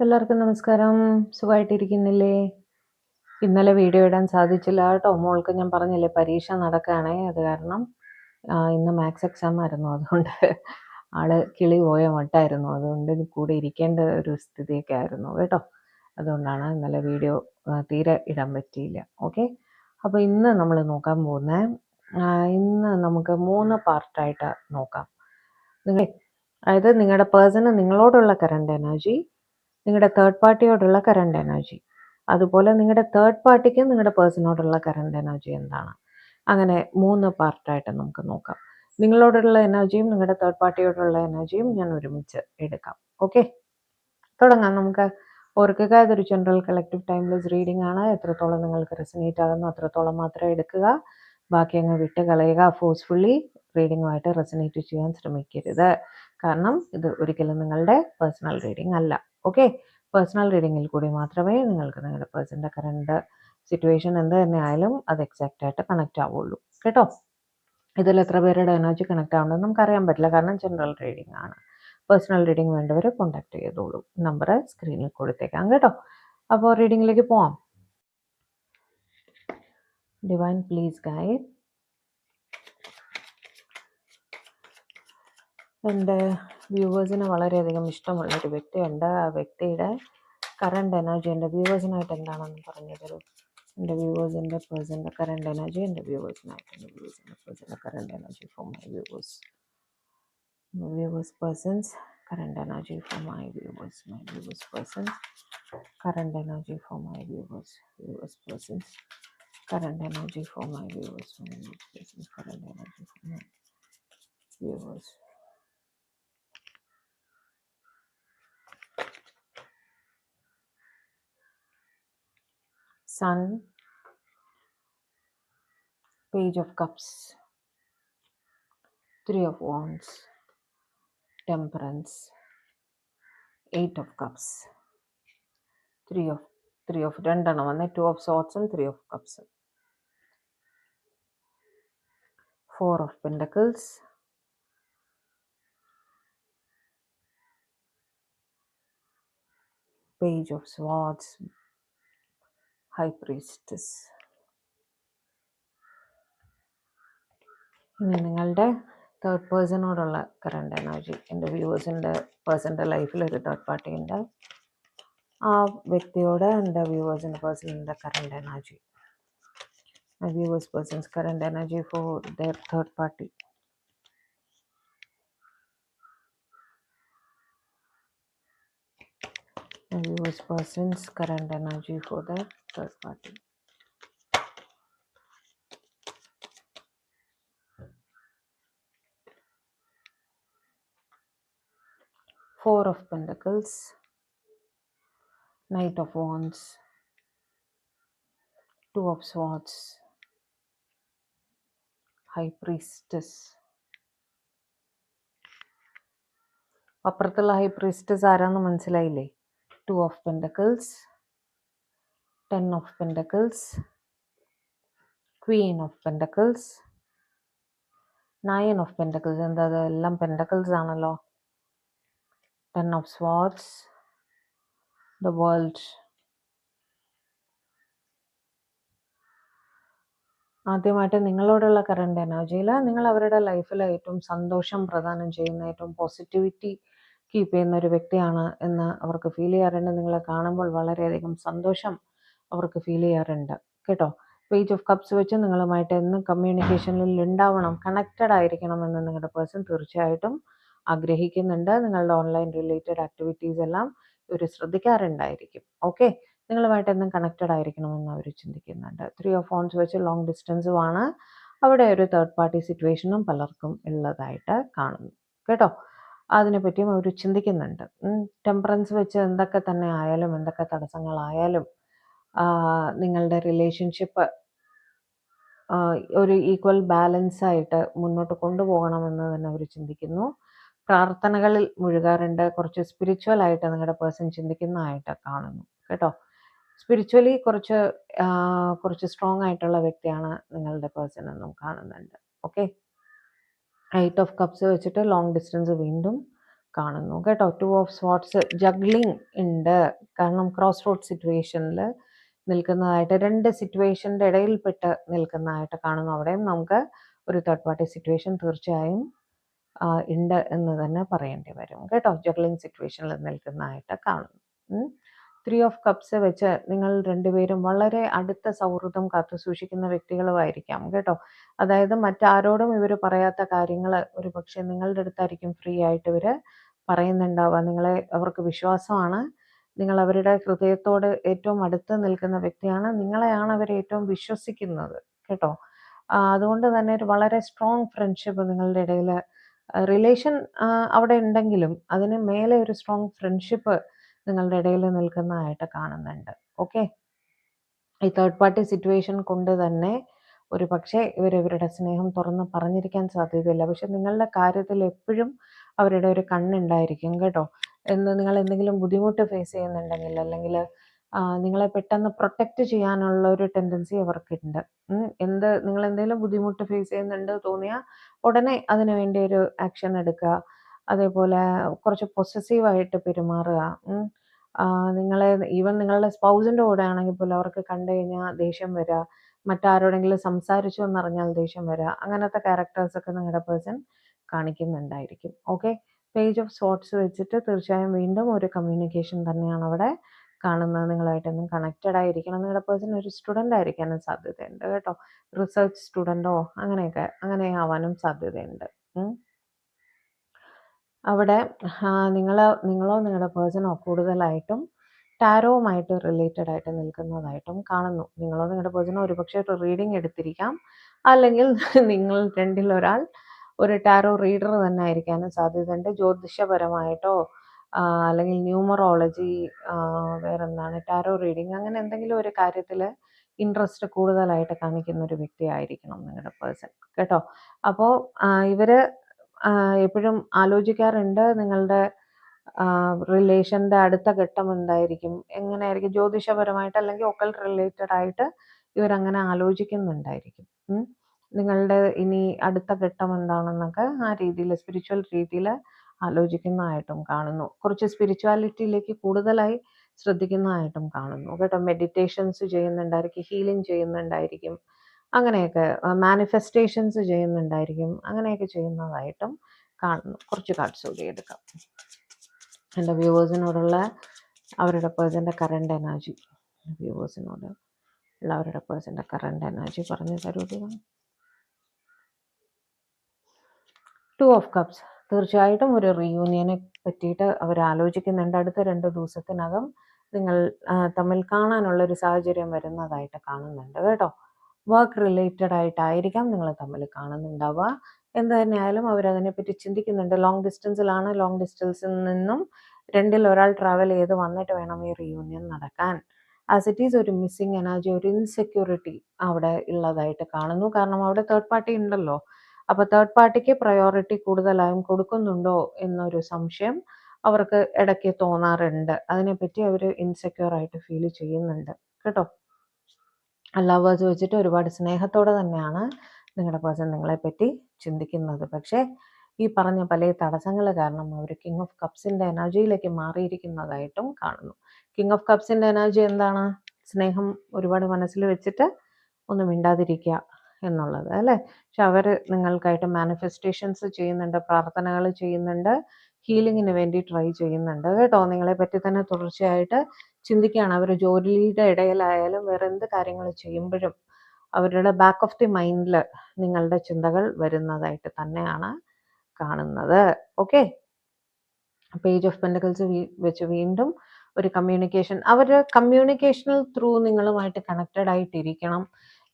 എല്ലാവർക്കും നമസ്കാരം. സുഖമായിട്ടിരിക്കുന്നില്ലേ? ഇന്നലെ വീഡിയോ ഇടാൻ സാധിച്ചില്ല കേട്ടോ. മോൾക്ക് ഞാൻ പറഞ്ഞില്ലേ പരീക്ഷ നടക്കുകയാണേ. അത് കാരണം ഇന്ന് മാത്സ് എക്സാം ആയിരുന്നു. അതുകൊണ്ട് ആള് കിളി പോയ മട്ടായിരുന്നു. അതുകൊണ്ട് കൂടെ ഇരിക്കേണ്ട ഒരു സ്ഥിതിയൊക്കെ ആയിരുന്നു കേട്ടോ. അതുകൊണ്ടാണ് ഇന്നലെ വീഡിയോ തീരെ ഇടാൻ പറ്റിയില്ല. ഓക്കെ, അപ്പോൾ ഇന്ന് നമ്മൾ നോക്കാൻ പോകുന്നത് ഇന്ന് നമുക്ക് 3 പാർട്ടായിട്ട് നോക്കാം. അതായത് നിങ്ങളുടെ പേഴ്സണ് നിങ്ങളോടുള്ള കറണ്ട് എനർജി, നിങ്ങളുടെ തേർഡ് പാർട്ടിയോടുള്ള കറണ്ട് എനർജി, അതുപോലെ നിങ്ങളുടെ തേർഡ് പാർട്ടിക്ക് നിങ്ങളുടെ പേഴ്സണോടുള്ള കറണ്ട് എനർജി എന്താണ്. അങ്ങനെ 3 പാർട്ടായിട്ട് നമുക്ക് നോക്കാം. നിങ്ങളോടുള്ള എനർജിയും നിങ്ങളുടെ തേർഡ് പാർട്ടിയോടുള്ള എനർജിയും ഞാൻ ഒരുമിച്ച് എടുക്കാം. ഓക്കെ, തുടങ്ങാം നമുക്ക്. ഓർക്കുക, ഇതൊരു ജനറൽ കളക്റ്റീവ് ടൈംലെസ് റീഡിംഗ് ആണ്. എത്രത്തോളം നിങ്ങൾക്ക് റെസനേറ്റ് ആകുന്നു അത്രത്തോളം മാത്രം എടുക്കുക. ബാക്കി അങ്ങ് വിട്ട് കളയുക. ഫോഴ്സ്ഫുള്ളി റീഡിങ്ങുമായിട്ട് റെസനേറ്റ് ചെയ്യാൻ ശ്രമിക്കരുത്. കാരണം ഇത് ഒരിക്കലും നിങ്ങളുടെ പേഴ്സണൽ റീഡിംഗ് അല്ല. ഓക്കെ, പേഴ്സണൽ റീഡിങ്ങിൽ കൂടി മാത്രമേ നിങ്ങൾക്ക് നിങ്ങളുടെ പേഴ്സൻ്റെ കറണ്ട് സിറ്റുവേഷൻ എന്ത് തന്നെ ആയാലും അത് എക്സാക്റ്റ് ആയിട്ട് കണക്റ്റ് ആവുള്ളൂ കേട്ടോ. ഇതിൽ എത്ര പേരുടെ എനർജി കണക്ട് ആവുന്നത് നമുക്കറിയാൻ പറ്റില്ല, കാരണം ജനറൽ റീഡിംഗ് ആണ്. പേഴ്സണൽ റീഡിംഗ് വേണ്ടവർ കോൺടാക്ട് ചെയ്തോളൂ. നമ്പർ സ്ക്രീനിൽ കൊടുത്തേക്കാം കേട്ടോ. അപ്പോൾ റീഡിങ്ങിലേക്ക് പോവാം. Divine please guide. എൻ്റെ വ്യൂവേഴ്സിന് വളരെയധികം ഇഷ്ടമുള്ളൊരു വ്യക്തിയുണ്ട്. ആ വ്യക്തിയുടെ കറണ്ട് എനർജി എൻ്റെ വ്യൂവേഴ്സിനായിട്ട് എന്താണെന്ന് പറഞ്ഞു തരൂ. എൻ്റെ വ്യൂവേഴ്സിൻ്റെ പേഴ്സൻ്റെ കറണ്ട് എനർജി, എൻ്റെ വ്യൂവേഴ്സിനായിട്ട് എൻ്റെ വ്യൂവേഴ്സിൻ്റെ പേഴ്സൻ്റെ current energy for my viewers. Viewers persons current energy for my viewers persons current energy for my viewers persons current energy for my viewers persons current energy for my viewers. Sun, Page of Cups, Three of Wands, Temperance, Eight of Cups, Three of രണ്ടെണ്ണം വന്നേ, Two of Swords and Three of Cups, Four of Pentacles, Page of Swords, High Priestess. ഇനി നിങ്ങളുടെ third പേഴ്സണോടുള്ള current energy. എൻ്റെ വ്യൂവേഴ്സിൻ്റെ പേഴ്സൻ്റെ ലൈഫിൽ ഒരു തേർഡ് പാർട്ടി ഉണ്ട്. ആ വ്യക്തിയോട് എൻ്റെ വ്യൂവേഴ്സിൻ്റെ പേഴ്സണിൻ്റെ current energy. My viewers persons current energy for their third party. My viewers persons current energy for their third party. Four of Pentacles, Knight of Wands, Two of Swords, High Priestess. അപ്പുറത്തുള്ള high priestess ആരാന്ന് മനസ്സിലായില്ലേ? Two of Pentacles, Ten of Pentacles, Queen of Pentacles, Nine of Pentacles. എന്താ എല്ലാം pentacles ആണല്ലോ. Ten of Swords, The World. ആദ്യമായിട്ട് നിങ്ങളോടുള്ള current എനർജിയിൽ നിങ്ങൾ അവരുടെ ലൈഫിൽ ഏറ്റവും സന്തോഷം പ്രദാനം ചെയ്യുന്ന, ഏറ്റവും പോസിറ്റിവിറ്റി കീപ്പ് ചെയ്യുന്ന ഒരു വ്യക്തിയാണ് എന്ന് അവർക്ക് ഫീൽ ചെയ്യാറുണ്ട്. നിങ്ങളെ കാണുമ്പോൾ വളരെയധികം സന്തോഷം അവർക്ക് ഫീൽ ചെയ്യാറുണ്ട് കേട്ടോ. പേജ് ഓഫ് കപ്സ് വെച്ച് നിങ്ങളുമായിട്ട് എന്നും കമ്മ്യൂണിക്കേഷനിൽ ഉണ്ടാവണം, കണക്റ്റഡ് ആയിരിക്കണം എന്ന് നിങ്ങളുടെ പേഴ്സൺ തീർച്ചയായിട്ടും ആഗ്രഹിക്കുന്നുണ്ട്. നിങ്ങളുടെ ഓൺലൈൻ റിലേറ്റഡ് ആക്ടിവിറ്റീസ് എല്ലാം ഇവർ ശ്രദ്ധിക്കാറുണ്ടായിരിക്കും. ഓക്കെ, നിങ്ങളുമായിട്ട് എന്നും കണക്റ്റഡ് ആയിരിക്കണമെന്ന് അവർ ചിന്തിക്കുന്നുണ്ട്. Three of Wands വെച്ച് ലോങ് ഡിസ്റ്റൻസുമാണ്. അവിടെ ഒരു തേർഡ് പാർട്ടി സിറ്റുവേഷനും പലർക്കും ഉള്ളതായിട്ട് കാണുന്നു കേട്ടോ. അതിനെപ്പറ്റിയും അവർ ചിന്തിക്കുന്നുണ്ട്. ടെമ്പറൻസ് വെച്ച് എന്തൊക്കെ തന്നെ ആയാലും, എന്തൊക്കെ തടസ്സങ്ങളായാലും നിങ്ങളുടെ റിലേഷൻഷിപ്പ് ഒരു ഈക്വൽ ബാലൻസ് ആയിട്ട് മുന്നോട്ട് കൊണ്ടുപോകണമെന്ന് തന്നെ അവർ ചിന്തിക്കുന്നു. പ്രാർത്ഥനകളിൽ മുഴുകാറുണ്ട്. കുറച്ച് സ്പിരിച്വൽ ആയിട്ട് നിങ്ങളുടെ പേഴ്സൺ ചിന്തിക്കുന്നതായിട്ട് കാണുന്നു കേട്ടോ. സ്പിരിച്വലി കുറച്ച് സ്ട്രോങ് ആയിട്ടുള്ള വ്യക്തിയാണ് നിങ്ങളുടെ പേഴ്സൺ എന്നും കാണുന്നുണ്ട്. ഓക്കെ, എയ്റ്റ് ഓഫ് കപ്സ് വെച്ചിട്ട് ലോങ് ഡിസ്റ്റൻസ് വീണ്ടും കാണുന്നു കേട്ടോ. 2 ഓഫ് സ്വാർഡ്സ് ജഗ്ലിംഗ് ഉണ്ട്. കാരണം ക്രോസ് റോഡ് സിറ്റുവേഷനിൽ നിൽക്കുന്നതായിട്ട്, 2 സിറ്റുവേഷൻ്റെ ഇടയിൽപ്പെട്ട് നിൽക്കുന്നതായിട്ട് കാണുന്നു. അവിടെയും നമുക്ക് ഒരു തേർഡ് പാർട്ടി സിറ്റുവേഷൻ തീർച്ചയായും ഉണ്ട് എന്ന് തന്നെ പറയേണ്ടി വരും കേട്ടോ. ജഗ്ലിംഗ് സിറ്റുവേഷനിൽ നിൽക്കുന്നതായിട്ട് കാണുന്നു. 3 ഓഫ് കപ്സ് വെച്ച് നിങ്ങൾ രണ്ടുപേരും വളരെ അടുത്ത സൗഹൃദം കാത്തു സൂക്ഷിക്കുന്ന വ്യക്തികളുമായിരിക്കാം കേട്ടോ. അതായത് മറ്റാരോടും ഇവർ പറയാത്ത കാര്യങ്ങൾ ഒരു പക്ഷേ നിങ്ങളുടെ അടുത്തായിരിക്കും ഫ്രീ ആയിട്ട് ഇവർ പറയുന്നുണ്ടാവുക. നിങ്ങളെ അവർക്ക് വിശ്വാസമാണ്. നിങ്ങൾ അവരുടെ ഹൃദയത്തോട് ഏറ്റവും അടുത്ത് നിൽക്കുന്ന വ്യക്തിയാണ്. നിങ്ങളെയാണ് അവർ ഏറ്റവും വിശ്വസിക്കുന്നത് കേട്ടോ. അതുകൊണ്ട് തന്നെ ഒരു വളരെ സ്ട്രോങ് ഫ്രണ്ട്ഷിപ്പ് നിങ്ങളുടെ ഇടയിൽ, റിലേഷൻ അവിടെ ഉണ്ടെങ്കിലും അതിന് മേലെ ഒരു സ്ട്രോങ് ഫ്രണ്ട്ഷിപ്പ് നിങ്ങളുടെ ഇടയിൽ നിൽക്കുന്നതായിട്ട് കാണുന്നുണ്ട്. ഓക്കെ, ഈ തേർഡ് പാർട്ടി സിറ്റുവേഷൻ കൊണ്ട് തന്നെ ഒരു പക്ഷേ ഇവരുടെ സ്നേഹം തുറന്ന് പറഞ്ഞിരിക്കാൻ സാധ്യതയില്ല. പക്ഷെ നിങ്ങളുടെ കാര്യത്തിൽ എപ്പോഴും അവരുടെ ഒരു കണ്ണുണ്ടായിരിക്കും കേട്ടോ. നിങ്ങൾ എന്തെങ്കിലും ബുദ്ധിമുട്ട് ഫേസ് ചെയ്യുന്നുണ്ടെങ്കിൽ, അല്ലെങ്കിൽ നിങ്ങളെ പെട്ടെന്ന് പ്രൊട്ടക്റ്റ് ചെയ്യാനുള്ള ഒരു ടെൻഡൻസി അവർക്കുണ്ട്. നിങ്ങൾ എന്തെങ്കിലും ബുദ്ധിമുട്ട് ഫേസ് ചെയ്യുന്നുണ്ട് തോന്നിയാൽ ഉടനെ അതിനു വേണ്ടി ഒരു ആക്ഷൻ എടുക്കുക. അതേപോലെ കുറച്ച് പൊസസീവായിട്ട് പെരുമാറുക. നിങ്ങളെ ഈവൻ നിങ്ങളുടെ സ്പൗസിൻ്റെ കൂടെ ആണെങ്കിൽ പോലും അവർക്ക് കണ്ടു കഴിഞ്ഞാൽ ദേഷ്യം വരിക, മറ്റാരോടെങ്കിലും സംസാരിച്ചു എന്നറിഞ്ഞാൽ ദേഷ്യം വരിക, അങ്ങനത്തെ ക്യാരക്ടേഴ്സൊക്കെ നിങ്ങളുടെ പേഴ്സൺ കാണിക്കുന്നുണ്ടായിരിക്കും. ഓക്കെ, പേജ് ഓഫ് സോർട്സ് വെച്ചിട്ട് തീർച്ചയായും വീണ്ടും ഒരു കമ്മ്യൂണിക്കേഷൻ തന്നെയാണ് അവിടെ കാണുന്നത്. നിങ്ങളായിട്ടൊന്നും കണക്റ്റഡ് ആയിരിക്കണം. നിങ്ങളുടെ പേഴ്സൺ ഒരു സ്റ്റുഡൻ്റ് ആയിരിക്കാനും സാധ്യതയുണ്ട് കേട്ടോ. റിസർച്ച് സ്റ്റുഡൻറ്റോ അങ്ങനെ ആവാനും സാധ്യതയുണ്ട്. അവിടെ നിങ്ങളോ നിങ്ങളുടെ പേഴ്സണോ കൂടുതലായിട്ടും ടാരോവുമായിട്ട് റിലേറ്റഡ് ആയിട്ട് നിൽക്കുന്നതായിട്ടും കാണുന്നു. നിങ്ങളോ നിങ്ങളുടെ പേഴ്സണോ ഒരുപക്ഷെ ഒരു റീഡിംഗ് എടുത്തിരിക്കാം, അല്ലെങ്കിൽ നിങ്ങൾ രണ്ടിൽ ഒരാൾ ഒരു ടാരോ റീഡർ തന്നെ ആയിരിക്കാനും സാധ്യതയുണ്ട്. ജ്യോതിഷപരമായിട്ടോ അല്ലെങ്കിൽ ന്യൂമറോളജി, വേറെന്താണ് ടാരോ റീഡിങ്, അങ്ങനെ എന്തെങ്കിലും ഒരു കാര്യത്തിൽ ഇൻട്രസ്റ്റ് കൂടുതലായിട്ട് കാണിക്കുന്ന ഒരു വ്യക്തിയായിരിക്കണം നിങ്ങളുടെ പേഴ്സൺ കേട്ടോ. അപ്പോൾ ഇവർ എപ്പോഴും ആലോചിക്കാറുണ്ട് നിങ്ങളുടെ റിലേഷൻ്റെ അടുത്ത ഘട്ടം എന്തായിരിക്കും, എങ്ങനെയായിരിക്കും, ജ്യോതിഷപരമായിട്ട് അല്ലെങ്കിൽ ഒക്കൾട്ട് റിലേറ്റഡ് ആയിട്ട് ഇവരങ്ങനെ ആലോചിക്കുന്നുണ്ടായിരിക്കും. നിങ്ങളുടെ ഇനി അടുത്ത ഘട്ടം എന്താണെന്നൊക്കെ ആ രീതിയിൽ സ്പിരിച്വൽ രീതിയിൽ ആലോചിക്കുന്നതായിട്ടും കാണുന്നു. കുറച്ച് സ്പിരിച്വാലിറ്റിയിലേക്ക് കൂടുതലായി ശ്രദ്ധിക്കുന്നതായിട്ടും കാണുന്നു കേട്ടോ. മെഡിറ്റേഷൻസ് ചെയ്യുന്നുണ്ടായിരിക്കും, ഹീലിംഗ് ചെയ്യുന്നുണ്ടായിരിക്കും, അങ്ങനെയൊക്കെ മാനിഫെസ്റ്റേഷൻസ് ചെയ്യുന്നുണ്ടായിരിക്കും, അങ്ങനെയൊക്കെ ചെയ്യുന്നതായിട്ടും കാണുന്നു. കുറച്ച് കാർഡ്സ് കൂടി എടുക്കാം. എൻ്റെ വ്യൂവേഴ്സിനോടുള്ള അവരുടെ പേഴ്സൻ്റെ കറണ്ട് എനർജി, വ്യൂവേഴ്സിനോട് ഉള്ള അവരുടെ പേഴ്സൻ്റെ കറണ്ട് എനർജി പറഞ്ഞു തരൂ. 2 ഓഫ് കപ്സ് തീർച്ചയായിട്ടും ഒരു റീയൂണിയനെ പറ്റിയിട്ട് അവർ ആലോചിക്കുന്നുണ്ട്. അടുത്ത 2 ദിവസത്തിനകം നിങ്ങൾ തമ്മിൽ കാണാനുള്ള ഒരു സാഹചര്യം വരുന്നതായിട്ട് കാണുന്നുണ്ട് കേട്ടോ. വർക്ക് റിലേറ്റഡ് ആയിട്ടായിരിക്കാം നിങ്ങൾ തമ്മിൽ കാണുന്നുണ്ടാവുക. എന്ത് തന്നെയായാലും അവരതിനെപ്പറ്റി ചിന്തിക്കുന്നുണ്ട്. ലോങ് ഡിസ്റ്റൻസിലാണ്. ലോങ് ഡിസ്റ്റൻസിൽ നിന്നും രണ്ടിൽ ഒരാൾ ട്രാവൽ ചെയ്ത് വന്നിട്ട് വേണം ഈ റീയൂണിയൻ നടക്കാൻ. ആസ് ഇറ്റ് ഈസ് ഒരു മിസ്സിങ് എനർജി, ഒരു ഇൻസെക്യൂരിറ്റി അവിടെ ഉള്ളതായിട്ട് കാണുന്നു. കാരണം അവിടെ തേർഡ് പാർട്ടി ഉണ്ടല്ലോ. അപ്പോൾ തേർഡ് പാർട്ടിക്ക് പ്രയോറിറ്റി കൂടുതലായും കൊടുക്കുന്നുണ്ടോ എന്നൊരു സംശയം അവർക്ക് ഇടയ്ക്ക് തോന്നാറുണ്ട്. അതിനെപ്പറ്റി അവർ ഇൻസെക്യൂർ ആയിട്ട് ഫീൽ ചെയ്യുന്നുണ്ട് കേട്ടോ. ലവേഴ്സ് വെച്ചിട്ട് ഒരുപാട് സ്നേഹത്തോടെ തന്നെയാണ് നിങ്ങളുടെ പേഴ്സൺ നിങ്ങളെപ്പറ്റി ചിന്തിക്കുന്നത്. പക്ഷേ ഈ പറഞ്ഞ പല തടസ്സങ്ങൾ കാരണം അവർ കിങ് ഓഫ് കപ്സിൻ്റെ എനർജിയിലേക്ക് മാറിയിരിക്കുന്നതായിട്ടും കാണുന്നു. കിങ് ഓഫ് കപ്സിൻ്റെ എനർജി എന്താണ്? സ്നേഹം ഒരുപാട് മനസ്സിൽ വെച്ചിട്ട് ഒന്നും മിണ്ടാതിരിക്കുക എന്നുള്ളത് അല്ലേ. പക്ഷെ അവർ നിങ്ങൾക്കായിട്ട് മാനിഫെസ്റ്റേഷൻസ് ചെയ്യുന്നുണ്ട്, പ്രാർത്ഥനകൾ ചെയ്യുന്നുണ്ട്, ഹീലിങ്ങിന് വേണ്ടി ട്രൈ ചെയ്യുന്നുണ്ട് കേട്ടോ. നിങ്ങളെ പറ്റി തന്നെ തുടർച്ചയായിട്ട് ചിന്തിക്കുകയാണ്. അവർ ജോലിയുടെ ഇടയിലായാലും വേറെ എന്ത് കാര്യങ്ങൾ ചെയ്യുമ്പോഴും അവരുടെ ബാക്ക് ഓഫ് ദി മൈൻഡിൽ നിങ്ങളുടെ ചിന്തകൾ വരുന്നതായിട്ട് തന്നെയാണ് കാണുന്നത്. ഓക്കെ, പേജ് ഓഫ് പെൻറ്റക്കിൾസ് വെച്ച് വീണ്ടും ഒരു കമ്മ്യൂണിക്കേഷൻ, അവർ കമ്മ്യൂണിക്കേഷണൽ ത്രൂ നിങ്ങളുമായിട്ട് കണക്റ്റഡ് ആയിട്ടിരിക്കണം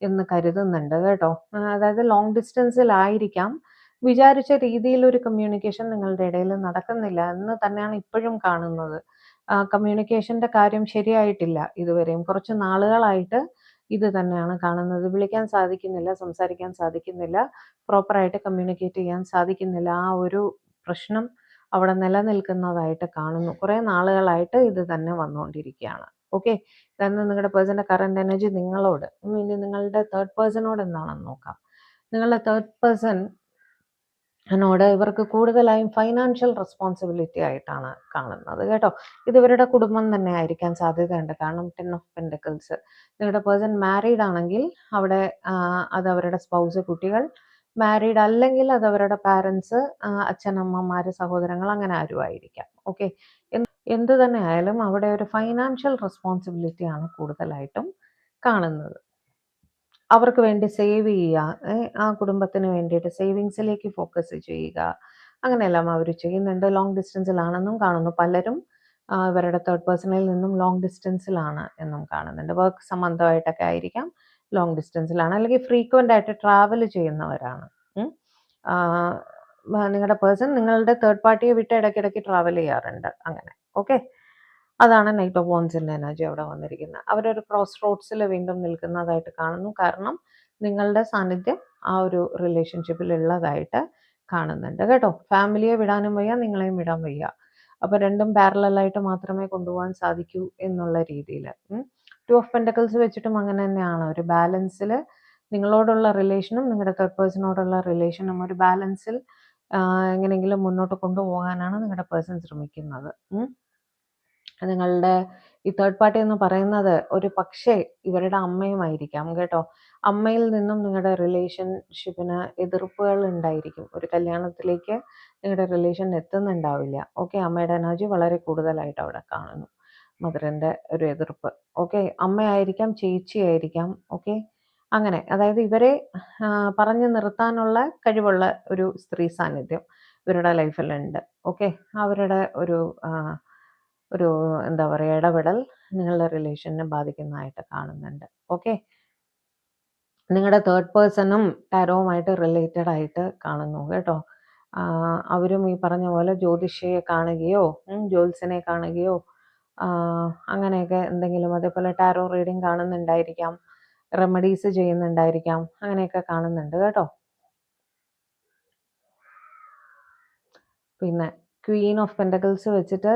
എന്ന് കരുതുന്നുണ്ട് കേട്ടോ. അതായത് ലോങ് ഡിസ്റ്റൻസിലായിരിക്കാം, വിചാരിച്ച രീതിയിൽ ഒരു കമ്മ്യൂണിക്കേഷൻ നിങ്ങളുടെ ഇടയിൽ നടക്കുന്നില്ല എന്ന് തന്നെയാണ് ഇപ്പോഴും കാണുന്നത്. കമ്മ്യൂണിക്കേഷൻ്റെ കാര്യം ശരിയായിട്ടില്ല ഇതുവരെയും. കുറച്ച് നാളുകളായിട്ട് ഇത് തന്നെയാണ് കാണുന്നത്. വിളിക്കാൻ സാധിക്കുന്നില്ല, സംസാരിക്കാൻ സാധിക്കുന്നില്ല, പ്രോപ്പറായിട്ട് കമ്മ്യൂണിക്കേറ്റ് ചെയ്യാൻ സാധിക്കുന്നില്ല. ആ ഒരു പ്രശ്നം അവിടെ നിലനിൽക്കുന്നതായിട്ട് കാണുന്നു. കുറേ നാളുകളായിട്ട് ഇത് തന്നെ വന്നുകൊണ്ടിരിക്കുകയാണ്. ഓക്കെ, ഇതാണ് നിങ്ങളുടെ പേഴ്സൻ്റെ കറണ്ട് എനർജി നിങ്ങളോട്. ഇനി നിങ്ങളുടെ തേർഡ് പേഴ്സണോട് എന്താണെന്ന് നോക്കാം. നിങ്ങളുടെ തേർഡ് പേഴ്സൺ എന്നോട് ഇവർക്ക് കൂടുതലായും ഫൈനാൻഷ്യൽ റെസ്പോൺസിബിലിറ്റി ആയിട്ടാണ് കാണുന്നത് കേട്ടോ. ഇത് ഇവരുടെ കുടുംബം തന്നെ ആയിരിക്കാൻ സാധ്യതയുണ്ട്. കാരണം 10 ഓഫ് പെൻറ്റക്കിൾസ് നിങ്ങളുടെ പേഴ്സൺ മാരീഡ് ആണെങ്കിൽ അവിടെ അത് അവരുടെ സ്പൗസ്, കുട്ടികൾ. മാരീഡ് അല്ലെങ്കിൽ അത് അവരുടെ പാരൻസ്, അച്ഛനമ്മമാര്, സഹോദരങ്ങൾ, അങ്ങനെ ആരും ആയിരിക്കാം. ഓക്കെ, എന്ത് തന്നെ ആയാലും അവിടെ ഒരു ഫൈനാൻഷ്യൽ റെസ്പോൺസിബിലിറ്റി ആണ് കൂടുതലായിട്ടും കാണുന്നത്. അവർക്ക് വേണ്ടി സേവ് ചെയ്യുക, ആ കുടുംബത്തിന് വേണ്ടിയിട്ട് സേവിങ്സിലേക്ക് ഫോക്കസ് ചെയ്യുക, അങ്ങനെയെല്ലാം അവർ ചെയ്യുന്നുണ്ട്. ലോങ് ഡിസ്റ്റൻസിലാണെന്നും കാണുന്നു. പലരും ഇവരുടെ തേർഡ് പേഴ്സണിൽ നിന്നും ലോങ് ഡിസ്റ്റൻസിലാണ് എന്നും കാണുന്നുണ്ട്. വർക്ക് സംബന്ധമായിട്ടൊക്കെ ആയിരിക്കാം ലോങ് ഡിസ്റ്റൻസിലാണ്, അല്ലെങ്കിൽ ഫ്രീക്വൻ്റ് ആയിട്ട് ട്രാവൽ ചെയ്യുന്നവരാണ്. നിങ്ങളുടെ പേഴ്സൺ നിങ്ങളുടെ തേർഡ് പാർട്ടിയെ വിട്ട് ഇടയ്ക്കിടയ്ക്ക് ട്രാവൽ ചെയ്യാറുണ്ട്, അങ്ങനെ. ഓക്കെ, അതാണ് നൈറ്റ് ഓഫ് വോൺസിൻ്റെ എനർജി അവിടെ വന്നിരിക്കുന്നത്. അവരൊരു ക്രോസ് റോഡ്സിൽ വീണ്ടും നിൽക്കുന്നതായിട്ട് കാണുന്നു. കാരണം നിങ്ങളുടെ സാന്നിധ്യം ആ ഒരു റിലേഷൻഷിപ്പിൽ ഉള്ളതായിട്ട് കാണുന്നുണ്ട് കേട്ടോ. ഫാമിലിയെ വിടാനും വയ്യ, നിങ്ങളെയും വിടാൻ വയ്യ. അപ്പോൾ രണ്ടും പാരലായിട്ട് മാത്രമേ കൊണ്ടുപോകാൻ സാധിക്കൂ എന്നുള്ള രീതിയിൽ. 2 ഓഫ് പെൻറ്റക്കിൾസ് വെച്ചിട്ടും അങ്ങനെ തന്നെയാണ്. ഒരു ബാലൻസിൽ നിങ്ങളോടുള്ള റിലേഷനും നിങ്ങളുടെ തേർഡ് പേഴ്സണോടുള്ള റിലേഷനും ഒരു ബാലൻസിൽ എങ്ങനെയെങ്കിലും മുന്നോട്ട് കൊണ്ടുപോകാനാണ് നിങ്ങളുടെ പേഴ്സൺ ശ്രമിക്കുന്നത്. നിങ്ങളുടെ ഈ തേർഡ് പാർട്ടി എന്ന് പറയുന്നത് ഒരു പക്ഷേ ഇവരുടെ അമ്മയുമായിരിക്കാം കേട്ടോ. അമ്മയിൽ നിന്നും നിങ്ങളുടെ റിലേഷൻഷിപ്പിന് എതിർപ്പുകൾ ഉണ്ടായിരിക്കും. ഒരു കല്യാണത്തിലേക്ക് നിങ്ങളുടെ റിലേഷൻ എത്തുന്നുണ്ടാവില്ല. ഓക്കെ, അമ്മയുടെ എനർജി വളരെ കൂടുതലായിട്ട് അവിടെ കാണുന്നു. മദറിൻ്റെ ഒരു എതിർപ്പ്. ഓക്കെ, അമ്മയായിരിക്കാം, ചേച്ചിയായിരിക്കാം. ഓക്കെ, അങ്ങനെ, അതായത് ഇവരെ പറഞ്ഞു നിർത്താനുള്ള കഴിവുള്ള ഒരു സ്ത്രീ സാന്നിധ്യം ഇവരുടെ ലൈഫിലുണ്ട്. ഓക്കെ, അവരുടെ ഒരു എന്താ പറയുക, ഇടപെടൽ നിങ്ങളുടെ റിലേഷനെ ബാധിക്കുന്നതായിട്ട് കാണുന്നുണ്ട്. ഓക്കെ, നിങ്ങളുടെ തേർഡ് പേഴ്സണും ടാരോവുമായിട്ട് റിലേറ്റഡ് ആയിട്ട് കാണുന്നു കേട്ടോ. അവരും ഈ പറഞ്ഞ പോലെ ജ്യോതിഷിയെ കാണുകയോ ജ്യോത്സ്യനെ കാണുകയോ അങ്ങനെയൊക്കെ എന്തെങ്കിലും, അതേപോലെ ടാരോ റീഡിങ് കാണുന്നുണ്ടായിരിക്കാം, റെമഡീസ് ചെയ്യുന്നുണ്ടായിരിക്കാം, അങ്ങനെയൊക്കെ കാണുന്നുണ്ട് കേട്ടോ. പിന്നെ ക്വീൻ ഓഫ് പെൻറ്റക്കിൾസ് വെച്ചിട്ട്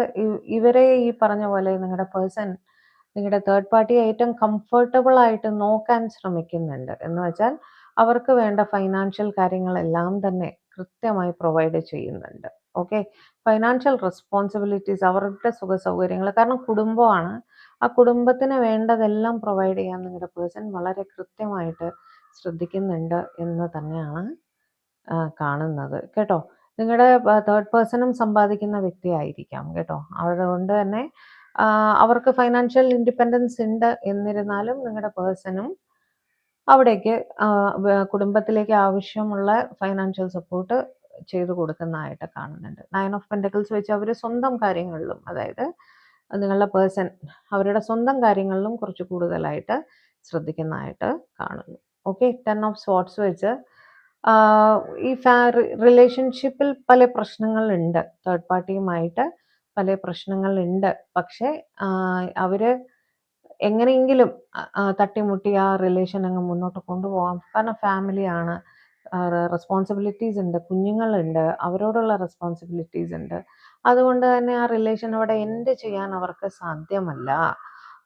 ഇവരെ ഈ പറഞ്ഞ പോലെ നിങ്ങളുടെ പേഴ്സൺ നിങ്ങളുടെ തേർഡ് പാർട്ടിയെ ഏറ്റവും കംഫർട്ടബിൾ ആയിട്ട് നോക്കാൻ ശ്രമിക്കുന്നുണ്ട്. എന്ന് വെച്ചാൽ അവർക്ക് വേണ്ട ഫൈനാൻഷ്യൽ കാര്യങ്ങളെല്ലാം തന്നെ കൃത്യമായി പ്രൊവൈഡ് ചെയ്യുന്നുണ്ട്. ഓക്കെ, ഫൈനാൻഷ്യൽ റെസ്പോൺസിബിലിറ്റീസ്, അവരുടെ സുഖ സൗകര്യങ്ങൾ, കാരണം കുടുംബമാണ്, ആ കുടുംബത്തിന് വേണ്ടതെല്ലാം പ്രൊവൈഡ് ചെയ്യാൻ നിങ്ങളുടെ പേഴ്സൺ വളരെ കൃത്യമായിട്ട് ശ്രദ്ധിക്കുന്നുണ്ട് എന്ന് തന്നെയാണ് കാണുന്നത് കേട്ടോ. നിങ്ങളുടെ തേർഡ് പേഴ്സണും സമ്പാദിക്കുന്ന വ്യക്തിയായിരിക്കാം കേട്ടോ. അതുകൊണ്ട് തന്നെ അവർക്ക് ഫൈനാൻഷ്യൽ ഇൻഡിപെൻഡൻസ് ഉണ്ട്. എന്നിരുന്നാലും നിങ്ങളുടെ പേഴ്സണും അവിടേക്ക് കുടുംബത്തിലേക്ക് ആവശ്യമുള്ള ഫൈനാൻഷ്യൽ സപ്പോർട്ട് ചെയ്തു കൊടുക്കുന്നതായിട്ട് കാണുന്നുണ്ട്. 9 ഓഫ് പെൻറ്റക്കിൾസ് വെച്ച് അവർ സ്വന്തം കാര്യങ്ങളിലും, അതായത് നിങ്ങളുടെ പേഴ്സൺ അവരുടെ സ്വന്തം കാര്യങ്ങളിലും കുറച്ച് കൂടുതലായിട്ട് ശ്രദ്ധിക്കുന്നതായിട്ട് കാണുന്നു. ഓക്കെ, 10 ഓഫ് സ്വാർഡ്സ് വെച്ച് ഈ റിലേഷൻഷിപ്പിൽ പല പ്രശ്നങ്ങളുണ്ട്, തേർഡ് പാർട്ടിയുമായിട്ട് പല പ്രശ്നങ്ങളുണ്ട്. പക്ഷേ അവർ എങ്ങനെയെങ്കിലും തട്ടിമുട്ടി ആ റിലേഷൻ അങ്ങ് മുന്നോട്ട് കൊണ്ടുപോകാം. കാരണം ഫാമിലിയാണ്, റെസ്പോൺസിബിലിറ്റീസ് ഉണ്ട്, കുഞ്ഞുങ്ങളുണ്ട്, അവരോടുള്ള റെസ്പോൺസിബിലിറ്റീസ് ഉണ്ട്. അതുകൊണ്ട് തന്നെ ആ റിലേഷൻ അവിടെ എൻഡ് ചെയ്യാൻ അവർക്ക് സാധ്യമല്ല.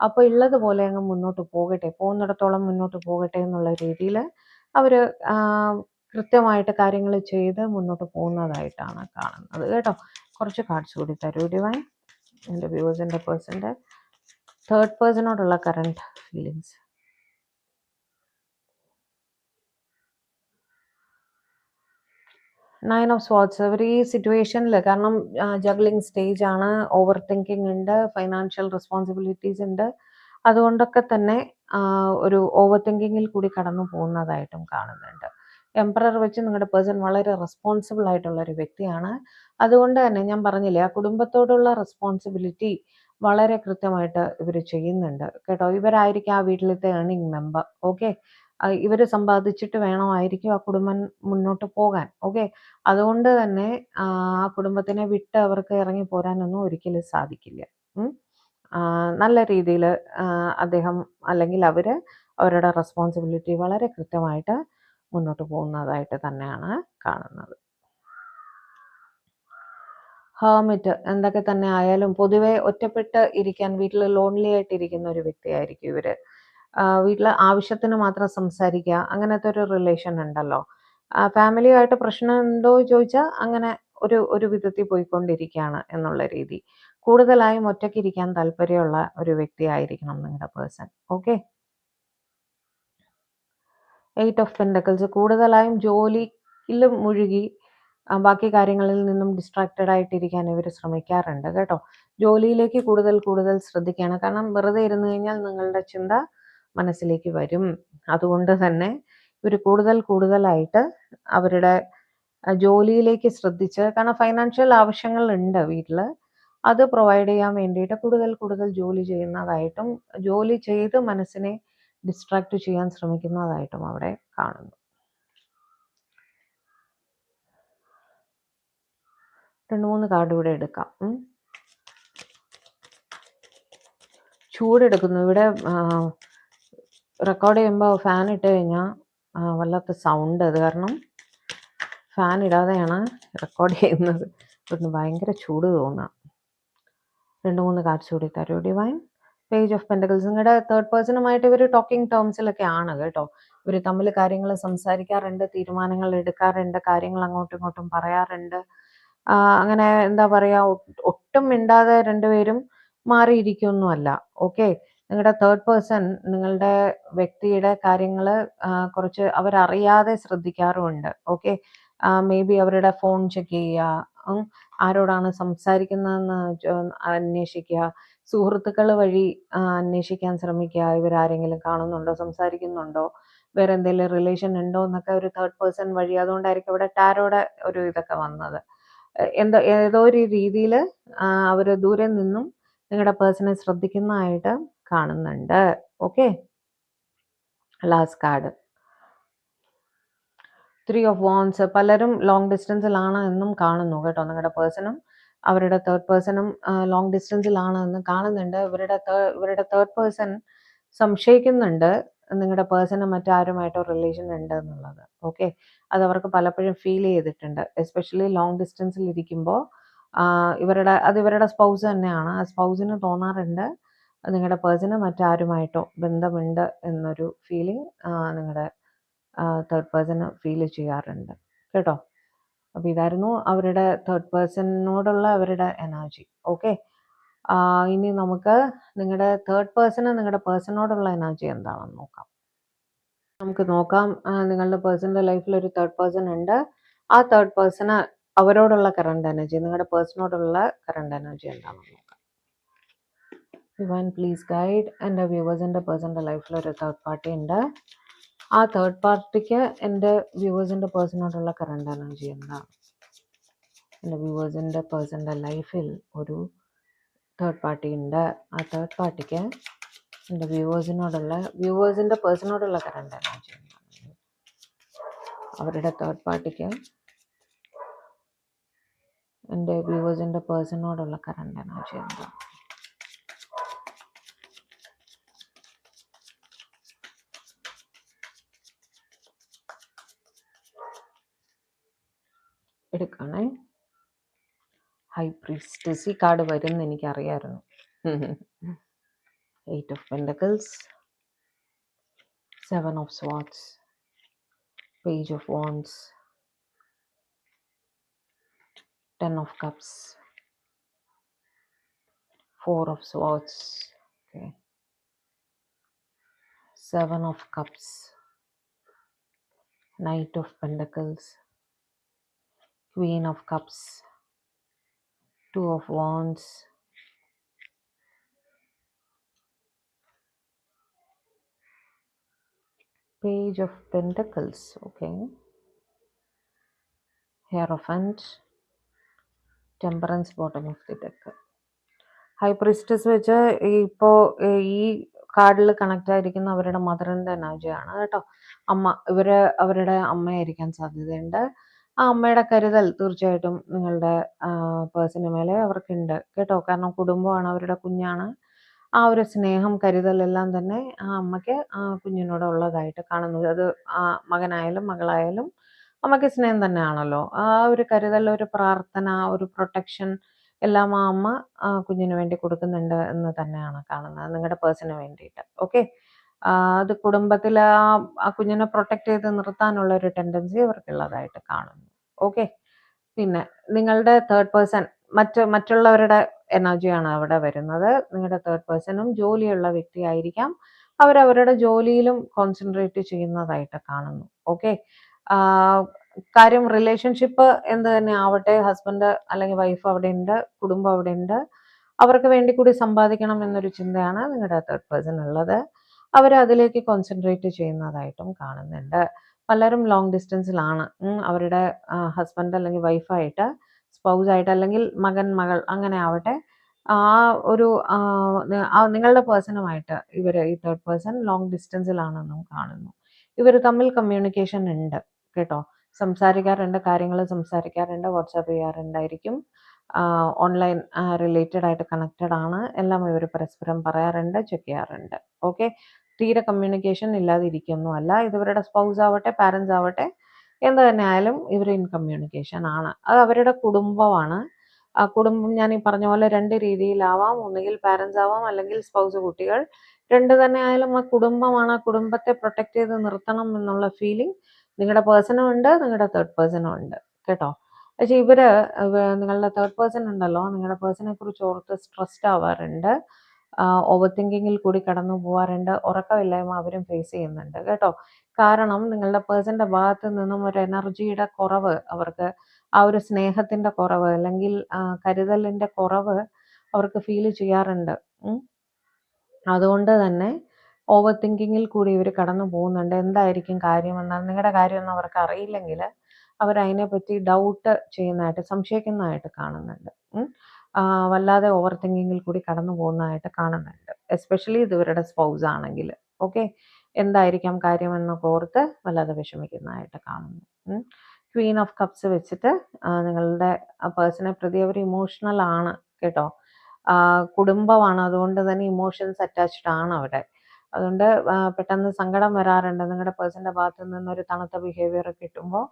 അപ്പോൾ ഉള്ളതുപോലെ അങ്ങ് മുന്നോട്ട് പോകട്ടെ, പോകുന്നിടത്തോളം മുന്നോട്ട് പോകട്ടെ എന്നുള്ള രീതിയിൽ അവർ കൃത്യമായിട്ട് കാര്യങ്ങൾ ചെയ്ത് മുന്നോട്ട് പോകുന്നതായിട്ടാണ് കാണുന്നത് കേട്ടോ. കുറച്ച് കാർഡ്സ് കൂടി തരൂ ഡിവൈൻ. എൻ്റെ വ്യൂവേഴ്സിൻ്റെ പേഴ്സൻ്റെ തേർഡ് പേഴ്സണോടുള്ള കറണ്ട് ഫീലിങ്സ്. 9 of swords. അവർ ഈ സിറ്റുവേഷനിൽ, കാരണം ജഗ്ലിംഗ് സ്റ്റേജ് ആണ്, ഓവർ തിങ്കിങ് ഉണ്ട്, ഫൈനാൻഷ്യൽ റെസ്പോൺസിബിലിറ്റീസ് ഉണ്ട്, അതുകൊണ്ടൊക്കെ തന്നെ ഒരു ഓവർ തിങ്കിങ്ങിൽ കൂടി കടന്നു പോകുന്നതായിട്ടും കാണുന്നുണ്ട്. എംപറർ വെച്ച് നിങ്ങളുടെ പേഴ്സൺ വളരെ റെസ്പോൺസിബിൾ ആയിട്ടുള്ള ഒരു വ്യക്തിയാണ്. അതുകൊണ്ട് തന്നെ ഞാൻ പറഞ്ഞില്ലേ, ആ കുടുംബത്തോടുള്ള റെസ്പോൺസിബിലിറ്റി വളരെ കൃത്യമായിട്ട് ഇവർ ചെയ്യുന്നുണ്ട് കേട്ടോ. ഇവരായിരിക്കും ആ വീട്ടിലത്തെ ഏർണിംഗ് മെമ്പർ. ഓക്കെ, ഇവർ സമ്പാദിച്ചിട്ട് വേണമായിരിക്കും ആ കുടുംബം മുന്നോട്ട് പോകാൻ. ഓക്കെ, അതുകൊണ്ട് തന്നെ ആ കുടുംബത്തിനെ വിട്ട് അവർക്ക് ഇറങ്ങി പോരാനൊന്നും ഒരിക്കലും സാധിക്കില്ല. നല്ല രീതിയിൽ അദ്ദേഹം അല്ലെങ്കിൽ അവർ അവരുടെ റെസ്പോൺസിബിലിറ്റി വളരെ കൃത്യമായിട്ട് മുന്നോട്ട് പോകുന്നതായിട്ട് തന്നെയാണ് കാണുന്നത്. ഹേർമിറ്റ് എന്തൊക്കെ തന്നെ ആയാലും പൊതുവെ ഒറ്റപ്പെട്ട് ഇരിക്കാൻ, വീട്ടിൽ ലോൺലി ആയിട്ട് ഇരിക്കുന്ന ഒരു വ്യക്തിയായിരിക്കും ഇവർ. വീട്ടിൽ ആവശ്യത്തിന് മാത്രം സംസാരിക്കുക, അങ്ങനത്തെ ഒരു റിലേഷൻ ഉണ്ടല്ലോ. ഫാമിലിയുമായിട്ട് പ്രശ്നമുണ്ടോ ചോദിച്ചാൽ അങ്ങനെ ഒരു വിധത്തിൽ പോയിക്കൊണ്ടിരിക്കുകയാണ് എന്നുള്ള രീതി. കൂടുതലായും ഒറ്റയ്ക്കിരിക്കാൻ താല്പര്യമുള്ള ഒരു വ്യക്തിയായിരിക്കണം നിങ്ങളുടെ പേഴ്സൺ. ഓക്കെ. 8 ഓഫ് പെൻഡക്കിൾസ് കൂടുതലായും ജോലിയിൽ മുഴുകി ബാക്കി കാര്യങ്ങളിൽ നിന്നും ഡിസ്ട്രാക്റ്റഡ് ആയിട്ടിരിക്കാൻ ഇവർ ശ്രമിക്കാറുണ്ട് കേട്ടോ. ജോലിയിലേക്ക് കൂടുതൽ ശ്രദ്ധിക്കുകയാണ്. കാരണം വെറുതെ ഇരുന്ന് കഴിഞ്ഞാൽ നിങ്ങളുടെ ചിന്ത മനസ്സിലേക്ക് വരും. അതുകൊണ്ട് തന്നെ ഇവർ കൂടുതലായിട്ട് അവരുടെ ജോലിയിലേക്ക് ശ്രദ്ധിച്ച്, കാരണം ഫൈനാൻഷ്യൽ ആവശ്യങ്ങളുണ്ട് വീട്ടിൽ, അത് പ്രൊവൈഡ് ചെയ്യാൻ വേണ്ടിയിട്ട് കൂടുതൽ ജോലി ചെയ്യുന്നതായിട്ടും ജോലി ചെയ്ത് മനസ്സിനെ ഡിസ്ട്രാക്ട് ചെയ്യാൻ ശ്രമിക്കുന്നതായിട്ടും അവിടെ കാണുന്നു. 2-3 കാർഡ് ഇവിടെ എടുക്കാം. ചൂടെടുക്കുന്നു ഇവിടെ. റെക്കോർഡ് ചെയ്യുമ്പോൾ ഫാൻ ഇട്ട് കഴിഞ്ഞാൽ വല്ലാത്ത സൗണ്ട്. അത് കാരണം ഫാൻ ഇടാതെയാണ് റെക്കോർഡ് ചെയ്യുന്നത്. ഇവിടുന്ന് ഭയങ്കര ചൂട് തോന്നാം. 2-3 കാർഡ്സ് കൂടി തരൂ ഡിവൈൻ. Page of pentacles. നിങ്ങളുടെ തേർഡ് പേഴ്സണുമായിട്ട് ഇവർ ടോക്കിംഗ് ടേംസിലൊക്കെ ആണ് കേട്ടോ. ഇവർ തമ്മിൽ കാര്യങ്ങൾ സംസാരിക്കാറുണ്ട്, തീരുമാനങ്ങൾ എടുക്കാറുണ്ട്, കാര്യങ്ങൾ അങ്ങോട്ടും ഇങ്ങോട്ടും പറയാറുണ്ട്. അങ്ങനെ എന്താ പറയുക, ഒട്ടും മിണ്ടാതെ രണ്ടുപേരും മാറിയിരിക്കൊന്നുമല്ല. ഓക്കെ. നിങ്ങളുടെ തേർഡ് പേഴ്സൺ നിങ്ങളുടെ വ്യക്തിയുടെ കാര്യങ്ങൾ കുറച്ച് അവരറിയാതെ ശ്രദ്ധിക്കാറുമുണ്ട്. ഓക്കെ. മേ ബി അവരുടെ ഫോൺ ചെക്ക് ചെയ്യുക, ആരോടാണ് സംസാരിക്കുന്നതെന്ന് അന്വേഷിക്കുക, സുഹൃത്തുക്കൾ വഴി അന്വേഷിക്കാൻ ശ്രമിക്കുക. ഇവരാരെങ്കിലും കാണുന്നുണ്ടോ, സംസാരിക്കുന്നുണ്ടോ, വേറെ എന്തെങ്കിലും റിലേഷൻ ഉണ്ടോ എന്നൊക്കെ ഒരു തേർഡ് പേഴ്സൺ വഴി. അതുകൊണ്ടായിരിക്കും ഇവിടെ ടാരോയുടെ ഒരു ഇതൊക്കെ വന്നത്. ഏതോ ഒരു രീതിയിൽ അവർ ദൂരെ നിന്നും നിങ്ങളുടെ പേഴ്സണെ ശ്രദ്ധിക്കുന്നതായിട്ട് കാണുന്നുണ്ട്. Okay. Last card 3 of wands. പലരും ലോങ് ഡിസ്റ്റൻസിലാണ് എന്നും കാണുന്നു കേട്ടോ. നിങ്ങളുടെ പേഴ്സണും അവരുടെ തേർഡ് പേഴ്സണും ലോങ് ഡിസ്റ്റൻസിലാണ് എന്ന് കാണുന്നുണ്ട്. ഇവരുടെ തേർഡ് പേഴ്സൺ സംശയിക്കുന്നുണ്ട് നിങ്ങളുടെ പേഴ്സണും മറ്റാരുമായിട്ടോ റിലേഷൻ ഉണ്ട് എന്നുള്ളത്. ഓക്കെ. അത് അവർക്ക് പലപ്പോഴും ഫീൽ ചെയ്തിട്ടുണ്ട്. എസ്പെഷ്യലി ലോങ് ഡിസ്റ്റൻസിൽ ഇരിക്കുമ്പോൾ ഇവരുടെ സ്പൗസ് തന്നെയാണ്. ആ സ്പൗസിന് തോന്നാറുണ്ട് നിങ്ങളുടെ പേഴ്സണ് മറ്റാരുമായിട്ടോ ബന്ധമുണ്ട് എന്നൊരു ഫീലിംഗ് നിങ്ങളുടെ തേർഡ് പേഴ്സണ് ഫീൽ ചെയ്യാറുണ്ട് കേട്ടോ. അപ്പോൾ ഇതായിരുന്നു അവരുടെ തേർഡ് പേഴ്സണിനോടുള്ള അവരുടെ എനർജി. ഓക്കെ. ഇനി നമുക്ക് നിങ്ങളുടെ തേർഡ് പേഴ്സണ് നിങ്ങളുടെ പേഴ്സണിനോടുള്ള എനർജി എന്താണെന്ന് നോക്കാം. നമുക്ക് നോക്കാം. നിങ്ങളുടെ പേഴ്സണിൻ്റെ ലൈഫിൽ ഒരു തേർഡ് പേഴ്സൺ ഉണ്ട്. ആ തേർഡ് പേഴ്സണ് അവരോടുള്ള കറണ്ട് എനർജി, നിങ്ങളുടെ പേഴ്സണോടുള്ള കറണ്ട് എനർജി എന്താണെന്ന് നോക്കാം. Divine please guide. എൻ്റെ വ്യൂവേഴ്സിൻ്റെ പേഴ്സണിൻ്റെ ലൈഫിൽ ഒരു തേർഡ് പാർട്ടി ഉണ്ട്. ആ തേർഡ് പാർട്ടിക്ക് എൻ്റെ വ്യൂവേഴ്സിൻ്റെ പേഴ്സണോടുള്ള കറണ്ട് എനർജി എന്താണ്? എൻ്റെ വ്യൂവേഴ്സിൻ്റെ പേഴ്സണിൻ്റെ ലൈഫിൽ ഒരു തേർഡ് പാർട്ടി ഉണ്ട്. ആ തേർഡ് പാർട്ടിക്ക് എൻ്റെ വ്യൂവേഴ്സിൻ്റെ പേഴ്സണോടുള്ള കറണ്ട് എനർജി എന്താണ്? അവരുടെ തേർഡ് പാർട്ടിക്ക് എൻ്റെ വ്യൂവേഴ്സിൻ്റെ പേഴ്സണോടുള്ള കറണ്ട് എനർജി എന്താണ്? എടുക്കണേ. High priestess. ഈ കാർഡ് വരുമെന്ന് എനിക്കറിയായിരുന്നു. 8 of pentacles, 7 of swords, page of wands, 10 of cups, 4 of swords, okay, 7 of cups, Knight of Pentacles, Queen of Cups, 2 of Wands, Page of Pentacles, okay, Hierophant, Temperance, bottom of the deck. High priestess വെച്ച് ഇപ്പോൾ ഈ കാർഡിൽ connect ആയിരിക്കുന്ന അവരുടെ മദറിൻ്റെ എനർജിയാണ് കേട്ടോ. അവരുടെ അമ്മയായിരിക്കാൻ സാധ്യതയുണ്ട്. ആ അമ്മയുടെ കരുതൽ തീർച്ചയായിട്ടും നിങ്ങളുടെ പേഴ്സന് മേലെ അവർക്കുണ്ട് കേട്ടോ. കാരണം കുടുംബമാണ്, അവരുടെ കുഞ്ഞാണ്. ആ ഒരു സ്നേഹം, കരുതൽ എല്ലാം തന്നെ ആ അമ്മയ്ക്ക് ആ കുഞ്ഞിനോട് ഉള്ളതായിട്ട് കാണുന്നു. അത് ആ മകനായാലും മകളായാലും അമ്മയ്ക്ക് സ്നേഹം തന്നെയാണല്ലോ. ആ ഒരു കരുതൽ, ഒരു പ്രാർത്ഥന, ഒരു പ്രൊട്ടക്ഷൻ എല്ലാം ആ അമ്മ കുഞ്ഞിന് വേണ്ടി കൊടുക്കുന്നുണ്ട് എന്ന് തന്നെയാണ് കാണുന്നത്, നിങ്ങളുടെ പേഴ്സണിന് വേണ്ടിയിട്ട്. ഓക്കെ. അത് കുടുംബത്തിൽ ആ കുഞ്ഞിനെ പ്രൊട്ടക്ട് ചെയ്ത് നിർത്താനുള്ള ഒരു ടെൻഡൻസി അവർക്കുള്ളതായിട്ട് കാണുന്നു. ഓക്കെ. പിന്നെ നിങ്ങളുടെ തേർഡ് പേഴ്സൺ മറ്റുള്ളവരുടെ എനർജിയാണ് അവിടെ വരുന്നത്. നിങ്ങളുടെ തേർഡ് പേഴ്സണും ജോലിയുള്ള വ്യക്തിയായിരിക്കാം. അവരവരുടെ ജോലിയിലും കോൺസെൻട്രേറ്റ് ചെയ്യുന്നതായിട്ട് കാണുന്നു. ഓക്കെ. കാര്യം റിലേഷൻഷിപ്പ് എന്ത് തന്നെ ആവട്ടെ, ഹസ്ബൻഡ് അല്ലെങ്കിൽ വൈഫ് അവിടെ ഉണ്ട്, കുടുംബം അവിടെ ഉണ്ട്, അവർക്ക് വേണ്ടി കൂടി സമ്പാദിക്കണം എന്നൊരു ചിന്തയാണ് നിങ്ങളുടെ തേർഡ് പേഴ്സൺ ഉള്ളത്. അവർ അതിലേക്ക് കോൺസെൻട്രേറ്റ് ചെയ്യുന്നതായിട്ടും കാണുന്നുണ്ട്. പലരും ലോങ് ഡിസ്റ്റൻസിലാണ്. അവരുടെ ഹസ്ബൻഡ് അല്ലെങ്കിൽ വൈഫായിട്ട്, സ്പൗസായിട്ട്, അല്ലെങ്കിൽ മകൻ മകൾ അങ്ങനെ ആവട്ടെ, ആ ഒരു നിങ്ങളുടെ പേഴ്സണുമായിട്ട് ഈ തേർഡ് പേഴ്സൺ ലോങ് ഡിസ്റ്റൻസിലാണെന്നും കാണുന്നു. ഇവർ തമ്മിൽ കമ്മ്യൂണിക്കേഷൻ ഉണ്ട് കേട്ടോ. സംസാരിക്കാറുണ്ട്, കാര്യങ്ങൾ സംസാരിക്കാറുണ്ട്, വാട്സാപ്പ് ചെയ്യാറുണ്ടായിരിക്കും. ഓൺലൈൻ റിലേറ്റഡ് ആയിട്ട് കണക്റ്റഡ് ആണ്. എല്ലാം ഇവർ പരസ്പരം പറയാറുണ്ട്, ചെക്ക് ചെയ്യാറുണ്ട്. ഓക്കെ. തീരെ കമ്മ്യൂണിക്കേഷൻ ഇല്ലാതിരിക്കൊന്നുമല്ല. ഇവരുടെ സ്പൗസ് ആവട്ടെ, പാരൻസ് ആവട്ടെ, എന്ത് തന്നെ ആയാലും ഇവർ ഇൻ കമ്മ്യൂണിക്കേഷൻ ആണ്. അത് അവരുടെ കുടുംബമാണ്. ആ കുടുംബം ഞാൻ ഈ പറഞ്ഞ പോലെ 2 രീതിയിലാവാം. ഒന്നുകിൽ പാരൻസ് ആവാം, അല്ലെങ്കിൽ സ്പൗസ് കുട്ടികൾ. 2 തന്നെ ആയാലും ആ കുടുംബമാണ്. ആ കുടുംബത്തെ പ്രൊട്ടക്ട് ചെയ്ത് നിർത്തണം എന്നുള്ള ഫീലിംഗ് നിങ്ങളുടെ പേഴ്സണും ഉണ്ട്, നിങ്ങളുടെ തേർഡ് പേഴ്സണും ഉണ്ട് കേട്ടോ. പക്ഷെ നിങ്ങളുടെ തേർഡ് പേഴ്സൺ ഉണ്ടല്ലോ, നിങ്ങളുടെ പേഴ്സണെ കുറിച്ച് ഓർത്ത് സ്ട്രെസ്ഡ് ആവാറുണ്ട്. ഓവർ തിങ്കിങ്ങിൽ കൂടി കടന്നു പോവാറുണ്ട്. ഉറക്കമില്ലായ്മ അവരും ഫേസ് ചെയ്യുന്നുണ്ട് കേട്ടോ. കാരണം നിങ്ങളുടെ പേഴ്സന്റെ ഭാഗത്ത് നിന്നും ഒരു എനർജിയുടെ കുറവ്, അവർക്ക് ആ ഒരു സ്നേഹത്തിന്റെ കുറവ്, അല്ലെങ്കിൽ കരുതലിന്റെ കുറവ് അവർക്ക് ഫീൽ ചെയ്യാറുണ്ട്. അതുകൊണ്ട് തന്നെ ഓവർ തിങ്കിങ്ങിൽ കൂടി ഇവർ കടന്നു പോകുന്നുണ്ട്. എന്തായിരിക്കും കാര്യമെന്നാൽ, നിങ്ങളുടെ കാര്യമൊന്നും അവർക്ക് അറിയില്ലെങ്കിൽ അവരതിനെപ്പറ്റി ഡൗട്ട് ചെയ്യുന്നതായിട്ട്, സംശയിക്കുന്നതായിട്ട് കാണുന്നുണ്ട്. വല്ലാതെ ഓവർ തിങ്കിങ്ങിൽ കൂടി കടന്നു പോകുന്നതായിട്ട് കാണുന്നുണ്ട്. എസ്പെഷ്യലി ഇത് ഇവരുടെ സ്പൗസ് ആണെങ്കിൽ. ഓക്കെ. എന്തായിരിക്കാം കാര്യമെന്നൊക്കെ ഓർത്ത് വല്ലാതെ വിഷമിക്കുന്നതായിട്ട് കാണുന്നു. ക്വീൻ ഓഫ് കപ്സ് വെച്ചിട്ട് നിങ്ങളുടെ പേഴ്സണെ പ്രതി അവർ ഇമോഷണൽ ആണ് കേട്ടോ. കുടുംബമാണ്, അതുകൊണ്ട് തന്നെ ഇമോഷൻസ് അറ്റാച്ച്ഡ് ആണ് അവിടെ. അതുകൊണ്ട് പെട്ടെന്ന് സങ്കടം വരാറുണ്ട്. നിങ്ങളുടെ പേഴ്സന്റെ ഭാഗത്ത് നിന്നൊരു തണുത്ത ബിഹേവിയർ കിട്ടുമ്പോൾ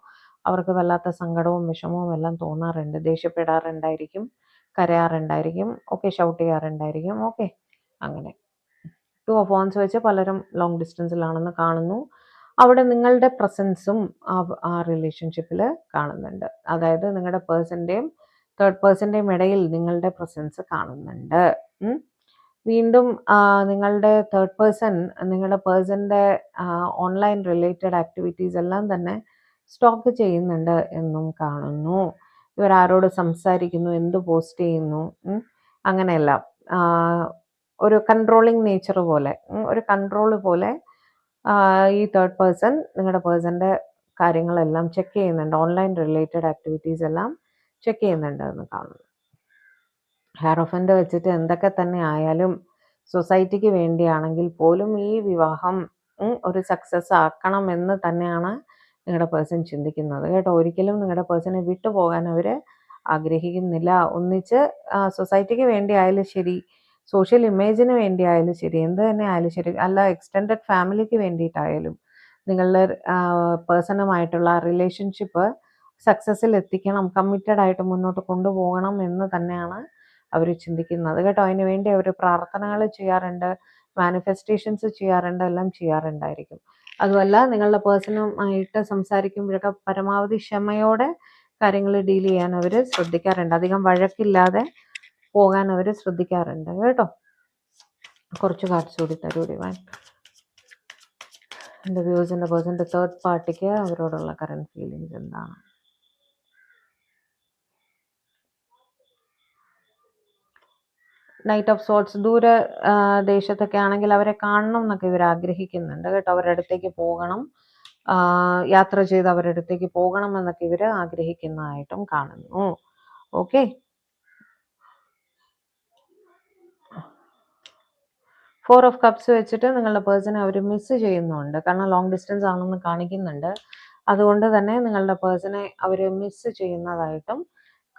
അവർക്ക് വല്ലാത്ത സങ്കടവും വിഷമവും എല്ലാം തോന്നാറുണ്ട്. ദേഷ്യപ്പെടാറുണ്ടായിരിക്കും, കരയാറുണ്ടായിരിക്കും, ഓക്കെ, ഷൗട്ട് ചെയ്യാറുണ്ടായിരിക്കും. ഓക്കെ. അങ്ങനെ 2 ഓഫ് വാൻസ് വെച്ച് പലരും ലോങ് ഡിസ്റ്റൻസിലാണെന്ന് കാണുന്നു. അവിടെ നിങ്ങളുടെ പ്രസൻസും ആ റിലേഷൻഷിപ്പിൽ കാണുന്നുണ്ട്. അതായത് നിങ്ങളുടെ പേഴ്സൻ്റെയും തേർഡ് പേഴ്സൻ്റെയും ഇടയിൽ നിങ്ങളുടെ പ്രസൻസ് കാണുന്നുണ്ട്. വീണ്ടും നിങ്ങളുടെ തേർഡ് പേഴ്സൺ നിങ്ങളുടെ പേഴ്സൻ്റെ ഓൺലൈൻ റിലേറ്റഡ് ആക്ടിവിറ്റീസ് എല്ലാം തന്നെ സ്റ്റോക്ക് ചെയ്യുന്നുണ്ട് എന്നും കാണുന്നു. ഇവരാരോട് സംസാരിക്കുന്നു, എന്ത് പോസ്റ്റ് ചെയ്യുന്നു, അങ്ങനെയെല്ലാം ഒരു കൺട്രോളിങ് നേച്ചർ പോലെ, ഒരു കൺട്രോൾ പോലെ ഈ തേർഡ് പേഴ്സൺ നിങ്ങളുടെ പേഴ്സൻ്റെ കാര്യങ്ങളെല്ലാം ചെക്ക് ചെയ്യുന്നുണ്ട്. ഓൺലൈൻ റിലേറ്റഡ് ആക്ടിവിറ്റീസ് എല്ലാം ചെക്ക് ചെയ്യുന്നുണ്ട് എന്ന് കാണുന്നു. ഹെയറോഫൻ്റ് വെച്ചിട്ട് എന്തൊക്കെ തന്നെ ആയാലും സൊസൈറ്റിക്ക് വേണ്ടിയാണെങ്കിൽ പോലും ഈ വിവാഹം ഒരു സക്സസ് ആക്കണം എന്ന് തന്നെയാണ് നിങ്ങളുടെ പേഴ്സൺ ചിന്തിക്കുന്നത് കേട്ടോ. ഒരിക്കലും നിങ്ങളുടെ പേഴ്സണെ വിട്ടു പോകാൻ അവർ ആഗ്രഹിക്കുന്നില്ല. ഒന്നിച്ച് സൊസൈറ്റിക്ക് വേണ്ടി ആയാലും ശരി, സോഷ്യൽ ഇമേജിന് വേണ്ടി ആയാലും ശരി, എന്ത് തന്നെ ആയാലും ശരി, അല്ല എക്സ്റ്റെൻഡഡ് ഫാമിലിക്ക് വേണ്ടിയിട്ടായാലും നിങ്ങളുടെ പേഴ്സണുമായിട്ടുള്ള റിലേഷൻഷിപ്പ് സക്സസ്സിൽ എത്തിക്കണം, കമ്മിറ്റഡ് ആയിട്ട് മുന്നോട്ട് കൊണ്ടുപോകണം എന്ന് തന്നെയാണ് അവർ ചിന്തിക്കുന്നത് കേട്ടോ. അതിന് വേണ്ടി അവർ പ്രാർത്ഥനകൾ ചെയ്യാറുണ്ട്, മാനിഫെസ്റ്റേഷൻസ് ചെയ്യാറുണ്ട്, എല്ലാം ചെയ്യാറുണ്ടായിരിക്കും. അതുമല്ല, നിങ്ങളുടെ പേഴ്സണുമായിട്ട് സംസാരിക്കുമ്പോഴൊക്കെ പരമാവധി ക്ഷമയോടെ കാര്യങ്ങൾ ഡീൽ ചെയ്യാൻ അവർ ശ്രദ്ധിക്കാറുണ്ട്. അധികം വഴക്കില്ലാതെ പോകാൻ അവർ ശ്രദ്ധിക്കാറുണ്ട് കേട്ടോ. കുറച്ച് കാർഡ്സ് കൂടി തരൂ ഡിവൈൻ. എൻ്റെ വ്യൂസിൻ്റെ പേഴ്സൻ്റെ തേർഡ് പാർട്ടിക്ക് അവരോടുള്ള കറണ്ട് ഫീലിങ്സ് എന്താണ്? Knight of sorts. ദൂര ദേശത്തൊക്കെ ആണെങ്കിൽ അവരെ കാണണം എന്നൊക്കെ ഇവർ ആഗ്രഹിക്കുന്നുണ്ട് കേട്ടോ. അവരുടെ അടുത്തേക്ക് പോകണം, യാത്ര ചെയ്ത് അവരുടെ അടുത്തേക്ക് പോകണം എന്നൊക്കെ ഇവർ ആഗ്രഹിക്കുന്നതായിട്ടും കാണുന്നു. ഓക്കെ. ഫോർ ഓഫ് കപ്സ് വെച്ചിട്ട് നിങ്ങളുടെ പേഴ്സണെ അവർ മിസ് ചെയ്യുന്നുണ്ട്. കാരണം ലോങ് ഡിസ്റ്റൻസ് ആണെന്ന് കാണിക്കുന്നുണ്ട്. അതുകൊണ്ട് തന്നെ നിങ്ങളുടെ പേഴ്സണെ അവർ മിസ് ചെയ്യുന്നതായിട്ടും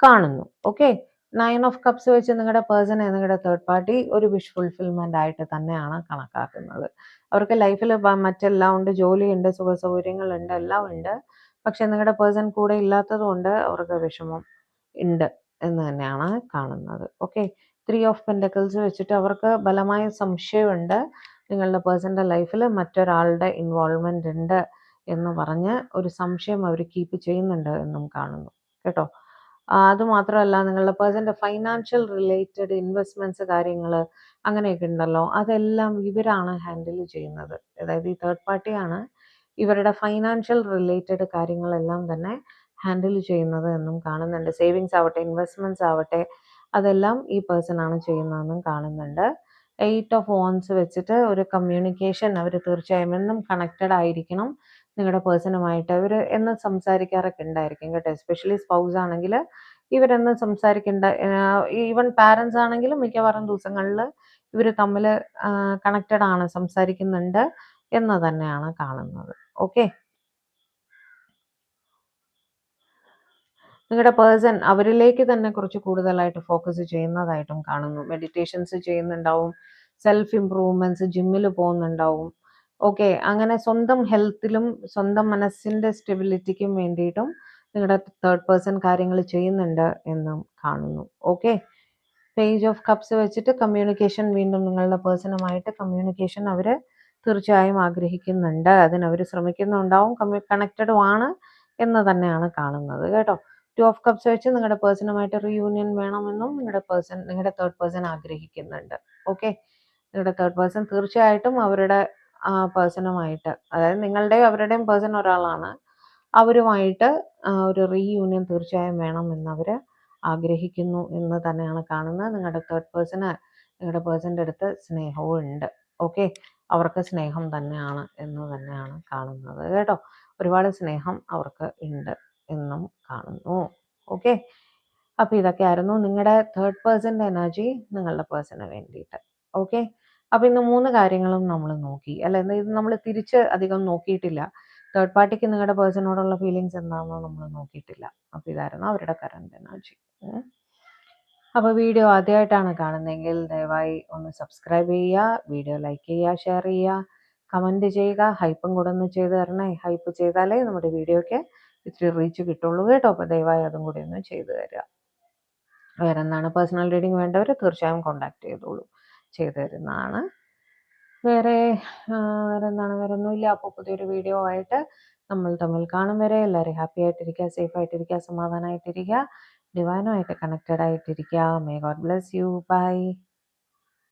കാണുന്നു. ഓക്കെ. 9 ഓഫ് കപ്സ് വെച്ച് നിങ്ങളുടെ പേഴ്സണെ നിങ്ങളുടെ തേർഡ് പാർട്ടി ഒരു വിഷ് ഫുൾഫിൽമെൻ്റ് ആയിട്ട് തന്നെയാണ് കണക്കാക്കുന്നത്. അവർക്ക് ലൈഫിൽ മറ്റെല്ലാം ഉണ്ട്, ജോലിയുണ്ട്, സുഖ സൗകര്യങ്ങളുണ്ട്, എല്ലാം ഉണ്ട്. പക്ഷെ നിങ്ങളുടെ പേഴ്സൺ കൂടെ ഇല്ലാത്തത് കൊണ്ട് അവർക്ക് വിഷമം ഉണ്ട് എന്ന് തന്നെയാണ് കാണുന്നത്. ഓക്കെ. 3 ഓഫ് പെൻഡക്കിൾസ് വെച്ചിട്ട് അവർക്ക് ബലമായ സംശയമുണ്ട്. നിങ്ങളുടെ പേഴ്സൻ്റെ ലൈഫിൽ മറ്റൊരാളുടെ ഇൻവോൾവ്മെൻ്റ് ഉണ്ട് എന്ന് പറഞ്ഞ് ഒരു സംശയം അവർ കീപ്പ് ചെയ്യുന്നുണ്ട് എന്നും കാണുന്നു കേട്ടോ. അതുമാത്രമല്ല നിങ്ങളുടെ പേഴ്സൻ്റെ ഫൈനാൻഷ്യൽ റിലേറ്റഡ് ഇൻവെസ്റ്റ്മെൻറ്റ്സ് കാര്യങ്ങൾ അങ്ങനെയൊക്കെ ഉണ്ടല്ലോ, അതെല്ലാം ഇവരാണ് ഹാൻഡിൽ ചെയ്യുന്നത്. അതായത് ഈ തേർഡ് പാർട്ടിയാണ് ഇവരുടെ ഫൈനാൻഷ്യൽ റിലേറ്റഡ് കാര്യങ്ങളെല്ലാം തന്നെ ഹാൻഡിൽ ചെയ്യുന്നത് എന്നും കാണുന്നുണ്ട്. സേവിങ്സ് ആവട്ടെ ഇൻവെസ്റ്റ്മെൻറ്റ്സ് ആവട്ടെ അതെല്ലാം ഈ പേഴ്സൺ ആണ് ചെയ്യുന്നതെന്നും കാണുന്നുണ്ട്. 8 ഓഫ് വോൺസ് വെച്ചിട്ട് ഒരു കമ്മ്യൂണിക്കേഷൻ അവർ തീർച്ചയായും എന്നും കണക്റ്റഡ് ആയിരിക്കണം നിങ്ങളുടെ പേഴ്സണുമായിട്ട്. ഇവർ എന്ന് സംസാരിക്കാറൊക്കെ ഉണ്ടായിരിക്കും കേട്ടോ. എസ്പെഷ്യലി സ്പൗസ് ആണെങ്കിൽ ഇവരെന്ന് സംസാരിക്കേണ്ട, ഈവൻ പാരൻസ് ആണെങ്കിലും മിക്കവാറും ദിവസങ്ങളിൽ ഇവർ തമ്മിൽ കണക്റ്റഡ് ആണ്, സംസാരിക്കുന്നുണ്ട് എന്ന് തന്നെയാണ് കാണുന്നത്. ഓക്കെ, നിങ്ങളുടെ പേഴ്സൺ അവരിലേക്ക് തന്നെ കുറച്ച് കൂടുതലായിട്ട് ഫോക്കസ് ചെയ്യുന്നതായിട്ടും കാണുന്നു. മെഡിറ്റേഷൻസ് ചെയ്യുന്നുണ്ടാവും, സെൽഫ് ഇംപ്രൂവ്മെന്റ്സ്, ജിമ്മിൽ പോകുന്നുണ്ടാവും. ഓക്കെ, അങ്ങനെ സ്വന്തം ഹെൽത്തിലും സ്വന്തം മനസ്സിന്റെ സ്റ്റെബിലിറ്റിക്കും വേണ്ടിയിട്ടും നിങ്ങളുടെ തേർഡ് പേഴ്സൺ കാര്യങ്ങൾ ചെയ്യുന്നുണ്ട് എന്നും കാണുന്നു. ഓക്കെ, പേജ് ഓഫ് കപ്സ് വെച്ചിട്ട് കമ്മ്യൂണിക്കേഷൻ, വീണ്ടും നിങ്ങളുടെ പേഴ്സണുമായിട്ട് കമ്മ്യൂണിക്കേഷൻ അവർ തീർച്ചയായും ആഗ്രഹിക്കുന്നുണ്ട്, അതിനവർ ശ്രമിക്കുന്നുണ്ടാവും, കണക്റ്റഡും ആണ് എന്ന് തന്നെയാണ് കാണുന്നത് കേട്ടോ. 2 ഓഫ് കപ്സ് വെച്ച് നിങ്ങളുടെ പേഴ്സണുമായിട്ട് റീയൂണിയൻ വേണമെന്നും നിങ്ങളുടെ തേർഡ് പേഴ്സൺ ആഗ്രഹിക്കുന്നുണ്ട്. ഓക്കെ, നിങ്ങളുടെ തേർഡ് പേഴ്സൺ തീർച്ചയായിട്ടും അവരുടെ പേഴ്സണുമായിട്ട്, അതായത് നിങ്ങളുടെയും അവരുടെയും പേഴ്സൺ ഒരാളാണ്, അവരുമായിട്ട് ഒരു റീയൂണിയൻ തീർച്ചയായും വേണമെന്ന് അവർ ആഗ്രഹിക്കുന്നു എന്ന് തന്നെയാണ് കാണുന്നത്. നിങ്ങളുടെ തേർഡ് പേഴ്സണ് നിങ്ങളുടെ പേഴ്സൻ്റെ അടുത്ത് സ്നേഹവും ഉണ്ട്. ഓക്കെ, അവർക്ക് സ്നേഹം തന്നെയാണ് എന്ന് തന്നെയാണ് കാണുന്നത് കേട്ടോ. ഒരുപാട് സ്നേഹം അവർക്ക് ഉണ്ട് എന്നും കാണുന്നു. ഓക്കെ, അപ്പോൾ ഇതൊക്കെയായിരുന്നു നിങ്ങളുടെ തേർഡ് പേഴ്സൻ്റെ എനർജി നിങ്ങളുടെ പേഴ്സണ് വേണ്ടിയിട്ട്. ഓക്കെ, അപ്പോൾ ഇന്ന് 3 കാര്യങ്ങളും നമ്മൾ നോക്കി അല്ല, ഇത് നമ്മൾ തിരിച്ച് അധികം നോക്കിയിട്ടില്ല. തേർഡ് പാർട്ടിക്ക് നിങ്ങളുടെ പേഴ്സണോടുള്ള ഫീലിങ്സ് എന്താണെന്ന് നമ്മൾ നോക്കിയിട്ടില്ല. അപ്പോൾ ഇതായിരുന്നു അവരുടെ കറണ്ട് എനർജി. അപ്പോൾ വീഡിയോ ആദ്യമായിട്ടാണ് കാണുന്നതെങ്കിൽ ദയവായി ഒന്ന് സബ്സ്ക്രൈബ് ചെയ്യുക, വീഡിയോ ലൈക്ക് ചെയ്യുക, ഷെയർ ചെയ്യുക, കമൻറ്റ് ചെയ്യുക, ഹൈപ്പും കൂടെ ഒന്ന് ചെയ്ത് തരണേ. ഹൈപ്പ് ചെയ്താലേ നമ്മുടെ വീഡിയോയ്ക്ക് ഇത്തിരി റീച്ച് കിട്ടുള്ളൂ കേട്ടോ. അപ്പോൾ ദയവായി അതും കൂടി ഒന്ന് ചെയ്തു തരിക. വേറെ എന്താണ്, പേഴ്സണൽ റീഡിംഗ് വേണ്ടവർ തീർച്ചയായും കോൺടാക്ട് ചെയ്തോളൂ, ചെയ്തു തരുന്നതാണ്. വേറെ എന്താണ്, വേറെ ഒന്നുമില്ല. അപ്പോൾ പുതിയൊരു വീഡിയോ ആയിട്ട് നമ്മൾ തമ്മിൽ കാണും വരെ എല്ലാവരും ഹാപ്പി ആയിട്ടിരിക്കുക, സേഫ് ആയിട്ടിരിക്കുക, സമാധാനമായിട്ടിരിക്കുക, ഡിവൈനുമായിട്ട് കണക്റ്റഡ് ആയിട്ടിരിക്കുക. May God bless you. By.